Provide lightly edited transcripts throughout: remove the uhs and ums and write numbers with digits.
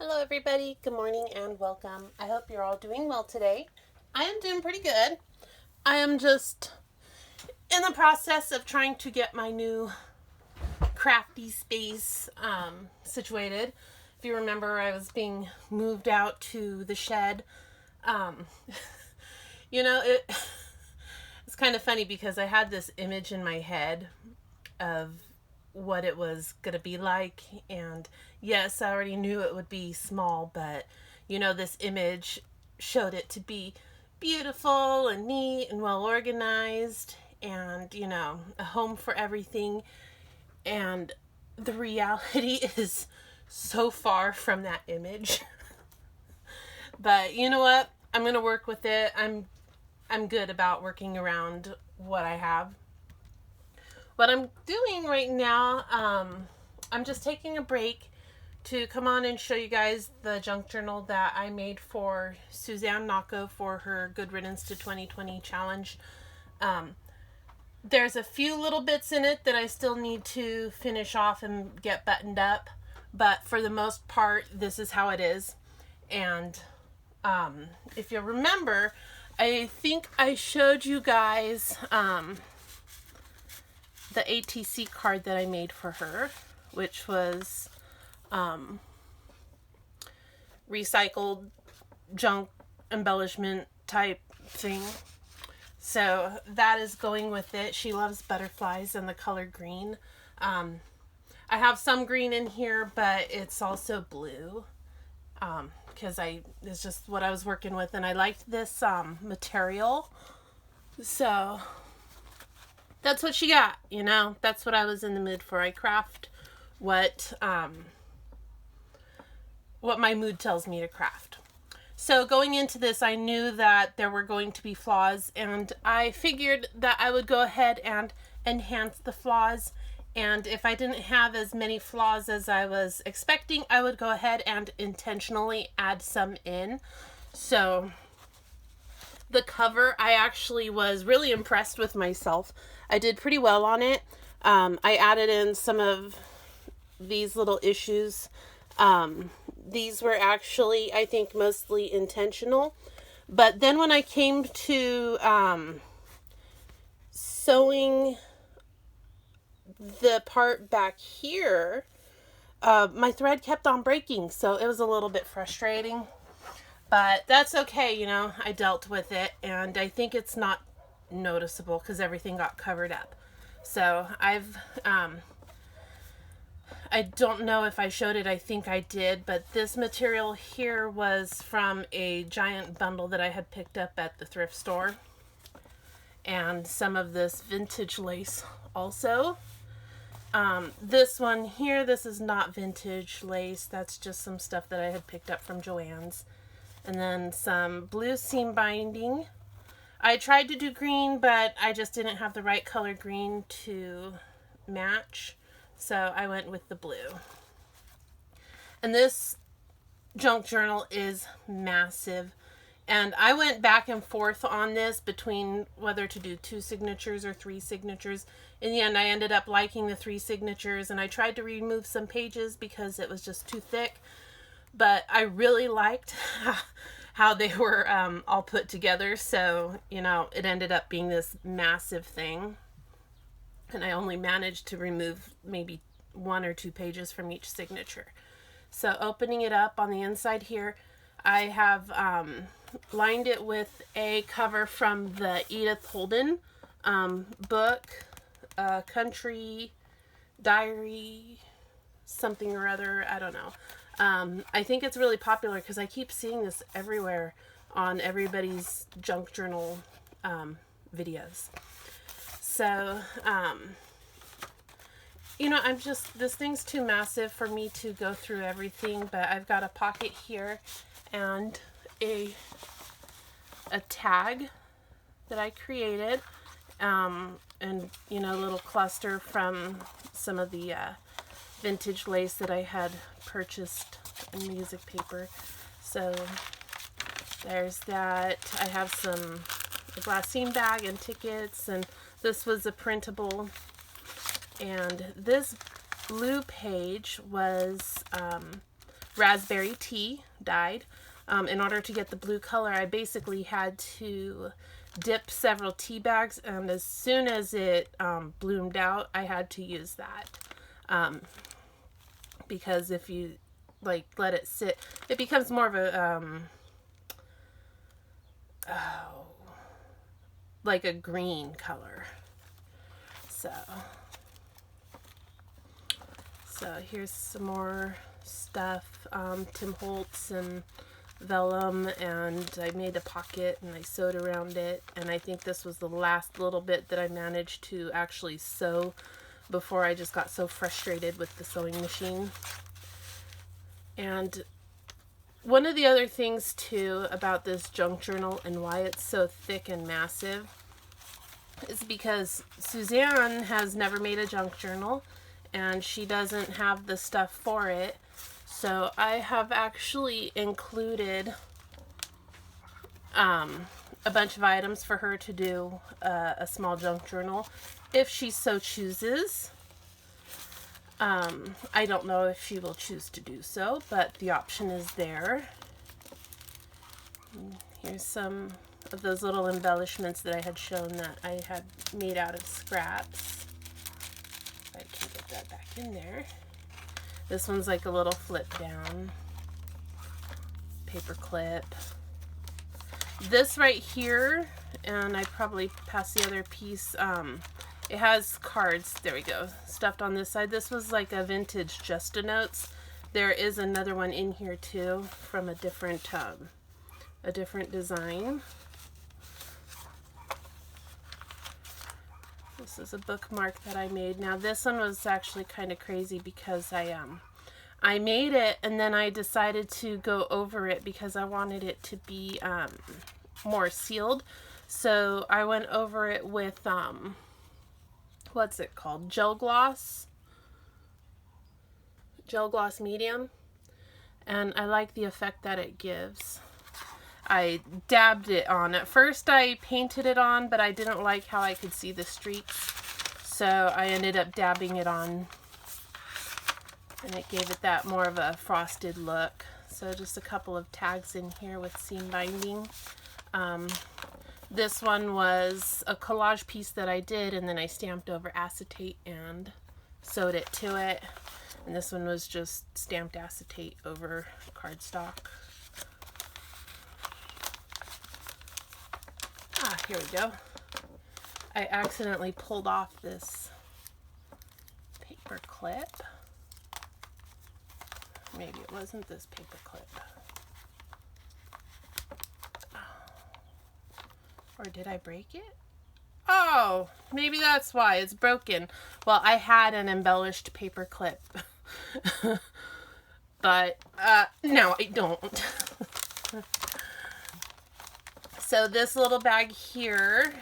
Hello everybody, good morning and welcome. I hope you're all doing well today. I am doing pretty good. I am just in the process of trying to get my new crafty space situated. If you remember, I was being moved out to the shed. Um, it's kind of funny because I had this image in my head of what it was going to be like, and yes, I already knew it would be small, but this image showed it to be beautiful and neat and well organized, and a home for everything. And the reality is so far from that image. But you know what, I'm going to work with it. I'm good about working around what I have. What I'm doing right now, I'm just taking a break to come on and show you guys the junk journal that I made for Suzanne Nocco for her Good Riddance to 2020 challenge. There's a few little bits in it that I still need to finish off and get buttoned up, but for the most part, this is how it is. And if you remember, I think I showed you guys the ATC card that I made for her, which was recycled junk embellishment type thing. So that is going with it. She loves butterflies and the color green. I have some green in here, but it's also blue because it's just what I was working with, and I liked this material. So that's what she got, That's what I was in the mood for. I craft what my mood tells me to craft. So going into this, I knew that there were going to be flaws, and I figured that I would go ahead and enhance the flaws. And if I didn't have as many flaws as I was expecting, I would go ahead and intentionally add some in. So the cover, I actually was really impressed with myself. I did pretty well on it. I added in some of these little issues. These were actually, I think, mostly intentional. But then when I came to sewing the part back here, my thread kept on breaking. So it was a little bit frustrating. But that's okay, I dealt with it. And I think it's not noticeable because everything got covered up. So I don't know if I showed it. I think I did, but this material here was from a giant bundle that I had picked up at the thrift store, and some of this vintage lace also. This one here, this is not vintage lace. That's just some stuff that I had picked up from Joann's. And then some blue seam binding. I tried to do green, but I just didn't have the right color green to match. So I went with the blue. And this junk journal is massive. And I went back and forth on this between whether to do 2 signatures or 3 signatures. In the end, I ended up liking the 3 signatures, and I tried to remove some pages because it was just too thick. But I really liked how they were all put together. So, it ended up being this massive thing. And I only managed to remove maybe 1 or 2 pages from each signature. So opening it up on the inside here, I have lined it with a cover from the Edith Holden book, Country Diary, something or other, I don't know. I think it's really popular because I keep seeing this everywhere on everybody's junk journal videos. So, this thing's too massive for me to go through everything, but I've got a pocket here and a tag that I created, and, a little cluster from some of the vintage lace that I had purchased in music paper. So there's that. I have a glass seam bag and tickets, and this was a printable. And this blue page was raspberry tea dyed. In order to get the blue color, I basically had to dip several tea bags, and as soon as it bloomed out, I had to use that. Because if you like let it sit, it becomes more of a like a green color. So here's some more stuff. Tim Holtz and vellum, and I made a pocket and I sewed around it, and I think this was the last little bit that I managed to actually sew before I just got so frustrated with the sewing machine. And one of the other things too about this junk journal and why it's so thick and massive is because Suzanne has never made a junk journal and she doesn't have the stuff for it. So I have actually included a bunch of items for her to do a small junk journal if she so chooses. I don't know if she will choose to do so, but the option is there. Here's some of those little embellishments that I had shown that I had made out of scraps. If I can get that back in there. This one's like a little flip down paperclip. This right here, and I probably passed the other piece, it has cards, there we go, stuffed on this side. This was like a vintage Just-A-Notes. There is another one in here too from a different design. This is a bookmark that I made. Now this one was actually kind of crazy because I made it and then I decided to go over it because I wanted it to be more sealed. So I went over it with what's it called? Gel gloss medium, and I like the effect that it gives. I dabbed it on. At first I painted it on, but I didn't like how I could see the streaks, so I ended up dabbing it on, and it gave it that more of a frosted look. So just a couple of tags in here with seam binding. This one was a collage piece that I did, and then I stamped over acetate and sewed it to it. And this one was just stamped acetate over cardstock. Here we go. I accidentally pulled off this paper clip. Maybe it wasn't this paper clip. Or did I break it? Oh, maybe that's why it's broken. Well, I had an embellished paper clip. But no, I don't. So this little bag here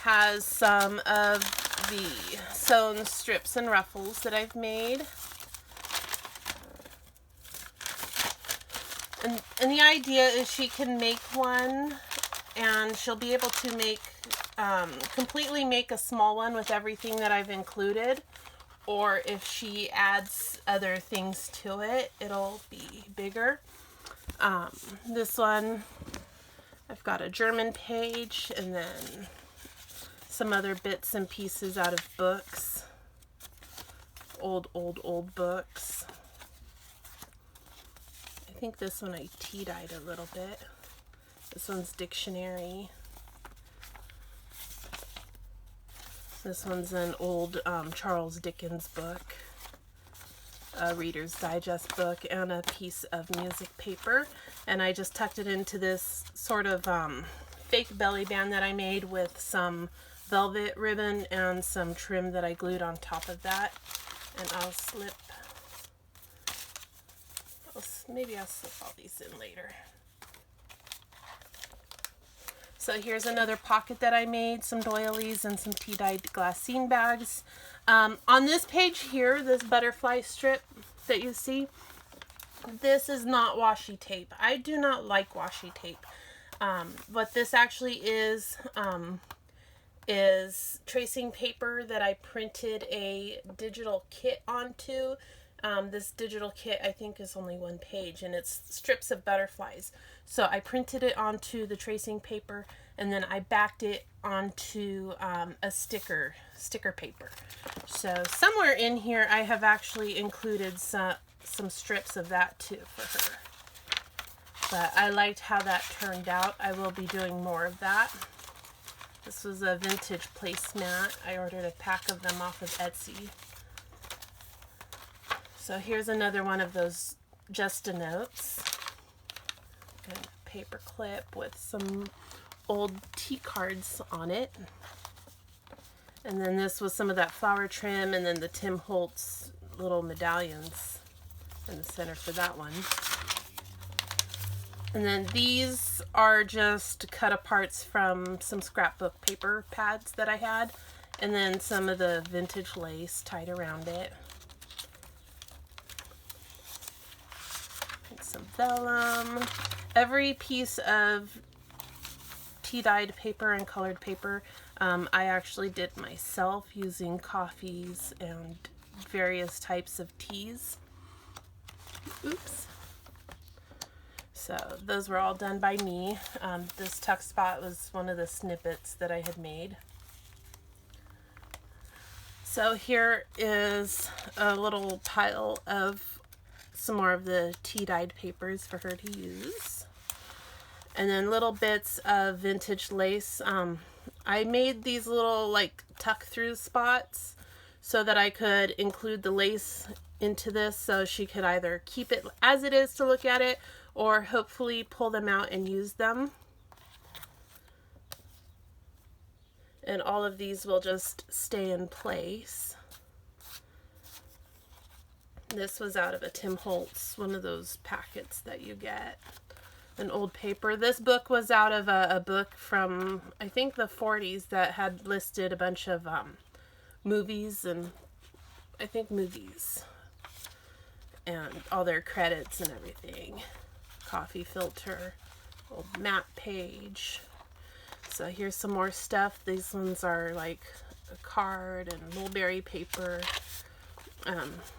has some of the sewn strips and ruffles that I've made. And the idea is she can make one and she'll be able to make, completely make a small one with everything that I've included. Or if she adds other things to it, it'll be bigger. This one, I've got a German page and then some other bits and pieces out of books. Old books. I think this one I tea-dyed a little bit. This one's dictionary. This one's an old Charles Dickens book, a Reader's Digest book, and a piece of music paper. And I just tucked it into this sort of fake belly band that I made with some velvet ribbon and some trim that I glued on top of that. And maybe I'll slip all these in later. So here's another pocket that I made, some doilies and some tea-dyed glassine bags. On this page here, this butterfly strip that you see, this is not washi tape. I do not like washi tape. What this actually is is tracing paper that I printed a digital kit onto. This digital kit I think is only 1 page, and it's strips of butterflies. So I printed it onto the tracing paper, and then I backed it onto a sticker paper. So somewhere in here I have actually included some strips of that too for her. But I liked how that turned out. I will be doing more of that. This was a vintage placemat. I ordered a pack of them off of Etsy. So here's another one of those Just-A-Notes. And a paperclip with some old tea cards on it. And then this was some of that flower trim, and then the Tim Holtz little medallions in the center for that one. And then these are just cut aparts from some scrapbook paper pads that I had. And then some of the vintage lace tied around it. And some vellum. Every piece of tea-dyed paper and colored paper I actually did myself using coffees and various types of teas. Oops. So those were all done by me. This tuck spot was one of the snippets that I had made. So here is a little pile of some more of the tea-dyed papers for her to use. And then little bits of vintage lace. I made these little like tuck through spots so that I could include the lace into this, so she could either keep it as it is to look at it, or hopefully pull them out and use them. And all of these will just stay in place. This was out of a Tim Holtz, one of those packets that you get. An old paper. This book was out of a book from, I think, the 40s that had listed a bunch of movies, and I think movies. And all their credits and everything. Coffee filter, old map page. So here's some more stuff. These ones are like a card and mulberry paper.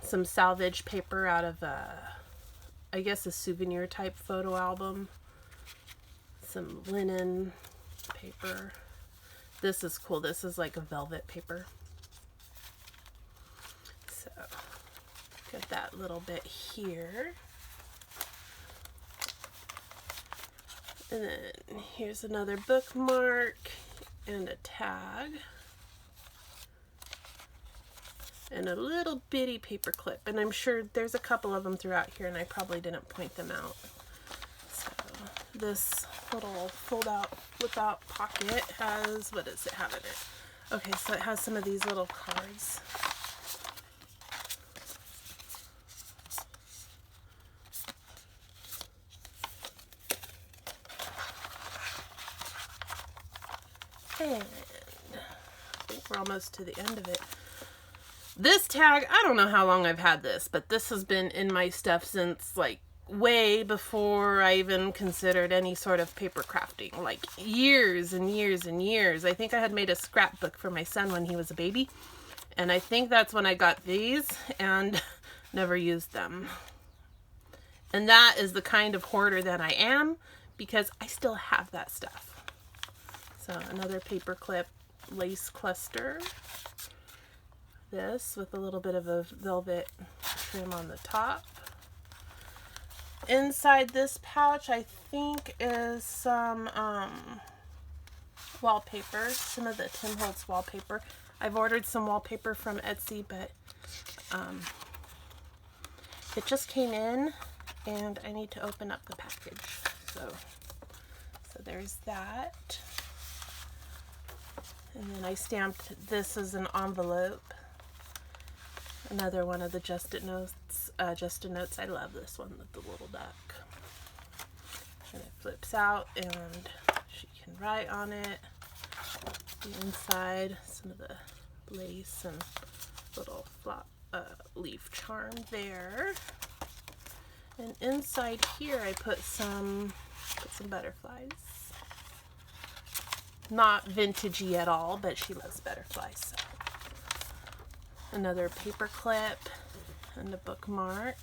Some salvage paper out of I guess a souvenir type photo album. Some linen paper. This is cool. This is like a velvet paper. So got that little bit here. And then here's another bookmark and a tag. And a little bitty paper clip. And I'm sure there's a couple of them throughout here, and I probably didn't point them out. So this little fold-out, flip-out pocket has, what does it have in it? Okay, so it has some of these little cards. And I think we're almost to the end of it. This tag, I don't know how long I've had this, but this has been in my stuff since like way before I even considered any sort of paper crafting, like years and years and years. I think I had made a scrapbook for my son when he was a baby, and I think that's when I got these and never used them. And that is the kind of hoarder that I am, because I still have that stuff. So another paper clip lace cluster. This with a little bit of a velvet trim on the top. Inside this pouch, I think, is some wallpaper, some of the Tim Holtz wallpaper. I've ordered some wallpaper from Etsy, but it just came in and I need to open up the package. So there's that. And then I stamped this as an envelope. Another one of the Just-A-Notes. I love this one with the little duck. And it flips out and she can write on it. The inside, some of the lace and little leaf charm there. And inside here I put some butterflies. not vintagey at all, but she loves butterflies. So. Another paper clip and a bookmark.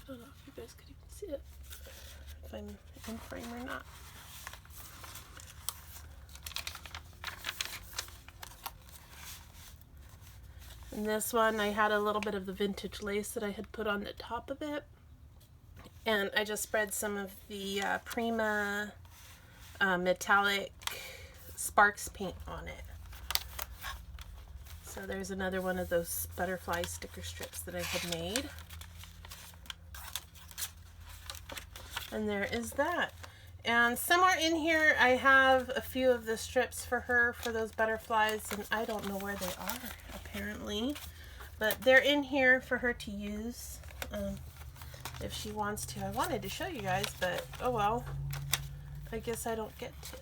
I don't know if you guys could even see it, if I'm in frame or not. And this one, I had a little bit of the vintage lace that I had put on the top of it. And I just spread some of the Prima metallic Sparks paint on it. So there's another one of those butterfly sticker strips that I had made. And there is that. And somewhere in here I have a few of the strips for her for those butterflies, and I don't know where they are apparently, but they're in here for her to use if she wants to. I wanted to show you guys, but oh well, I guess I don't get to.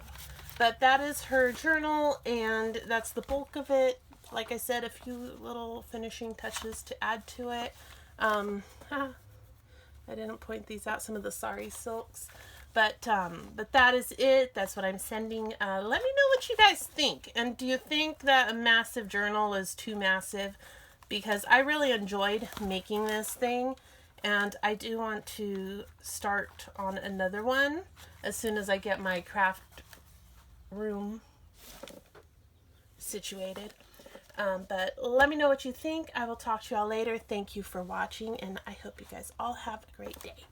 But that is her journal, and that's the bulk of it. Like I said, a few little finishing touches to add to it. I didn't point these out, some of the Sari silks. But that is it. That's what I'm sending. Let me know what you guys think. And do you think that a massive journal is too massive? Because I really enjoyed making this thing. And I do want to start on another one as soon as I get my craft room situated. But let me know what you think. I will talk to y'all later. Thank you for watching, and I hope you guys all have a great day.